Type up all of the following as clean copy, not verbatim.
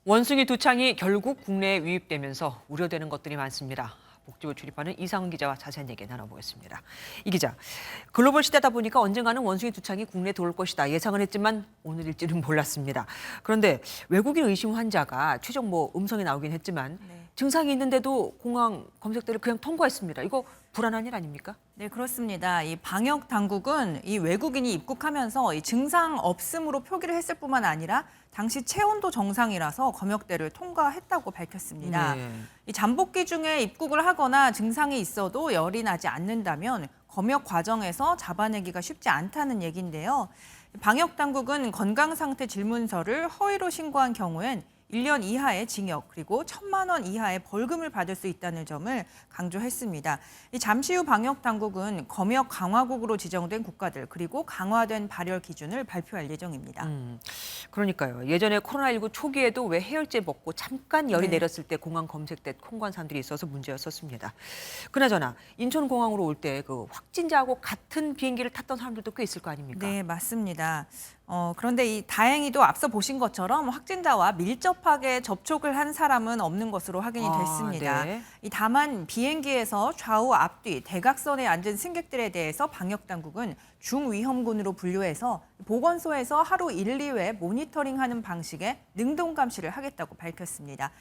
원숭이 두창이 결국 국내에 유입되면서 우려되는 것들이 많습니다. 복지부 출입하는 이상은 기자와 자세한 얘기 나눠보겠습니다. 이 기자, 글로벌 시대다 보니까 언젠가는 원숭이 두창이 국내에 들어올 것이다 예상을 했지만 오늘일지는 몰랐습니다. 그런데 외국인 의심 환자가 최종 음성이 나오긴 했지만 증상이 있는데도 공항 검색대를 그냥 통과했습니다. 이거 불안한 일 아닙니까? 네, 그렇습니다. 이 방역 당국은 이 외국인이 입국하면서 이 증상 없음으로 표기를 했을 뿐만 아니라 당시 체온도 정상이라서 검역대를 통과했다고 밝혔습니다. 이 잠복기 중에 입국을 하거나 증상이 있어도 열이 나지 않는다면 검역 과정에서 잡아내기가 쉽지 않다는 얘기인데요. 방역 당국은 건강 상태 질문서를 허위로 신고한 경우엔 1년 이하의 징역 그리고 1,000만 원 이하의 벌금을 받을 수 있다는 점을 강조했습니다. 잠시 후 방역 당국은 검역 강화국으로 지정된 국가들 그리고 강화된 발열 기준을 발표할 예정입니다. 그러니까요. 예전에 코로나19 초기에도 왜 해열제 먹고 잠깐 열이 내렸을 때 공항 검색대 통과한 사람들이 있어서 문제였었습니다. 그나저나 인천공항으로 올 때 그 확진자하고 같은 비행기를 탔던 사람들도 꽤 있을 거 아닙니까? 네, 맞습니다. 그런데 다행히도 앞서 보신 것처럼 확진자와 밀접하게 접촉을 한 사람은 없는 것으로 확인이 됐습니다. 네. 다만 비행기에서 좌우 앞뒤 대각선에 앉은 승객들에 대해서 방역당국은 중위험군으로 분류해서 보건소에서 하루 1, 2회 모니터링하는 방식의 능동 감시를 하겠다고 밝혔습니다.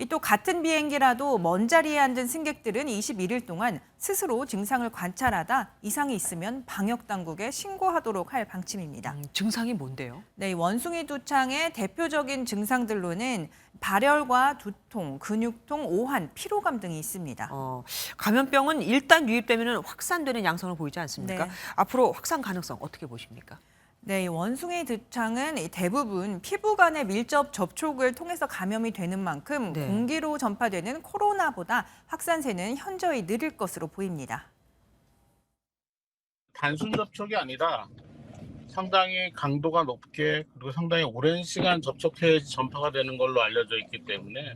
또 같은 비행기라도 먼 자리에 앉은 승객들은 21일 동안 스스로 증상을 관찰하다 이상이 있으면 방역당국에 신고하도록 할 방침입니다. 증상이 뭔데요? 네, 원숭이 두창의 대표적인 증상들로는 발열과 두통, 근육통, 오한, 피로감 등이 있습니다. 감염병은 일단 유입되면 확산되는 양상을 보이지 않습니까? 네. 앞으로 확산 가능성 어떻게 보십니까? 네, 원숭이 두창은 대부분 피부 간의 밀접 접촉을 통해서 감염이 되는 만큼 공기로 전파되는 코로나보다 확산세는 현저히 느릴 것으로 보입니다. 단순 접촉이 아니라 상당히 강도가 높게 그리고 상당히 오랜 시간 접촉해야지 전파가 되는 걸로 알려져 있기 때문에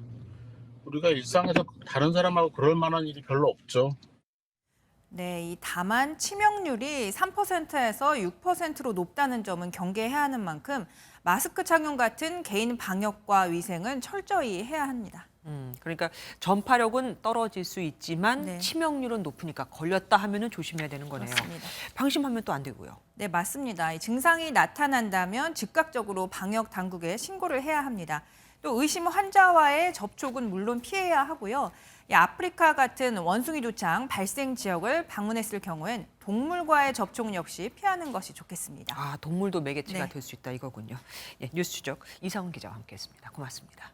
우리가 일상에서 다른 사람하고 그럴 만한 일이 별로 없죠. 네, 다만 치명률이 3%에서 6%로 높다는 점은 경계해야 하는 만큼 마스크 착용 같은 개인 방역과 위생은 철저히 해야 합니다. 그러니까 전파력은 떨어질 수 있지만 치명률은 높으니까 걸렸다 하면은 조심해야 되는 거네요. 그렇습니다. 방심하면 또 안 되고요. 네, 맞습니다. 증상이 나타난다면 즉각적으로 방역 당국에 신고를 해야 합니다. 또 의심 환자와의 접촉은 물론 피해야 하고요. 아프리카 같은 원숭이 두창 발생 지역을 방문했을 경우엔 동물과의 접촉 역시 피하는 것이 좋겠습니다. 동물도 매개체가 될 수 있다 이거군요. 뉴스 추적 이상훈 기자와 함께했습니다. 고맙습니다.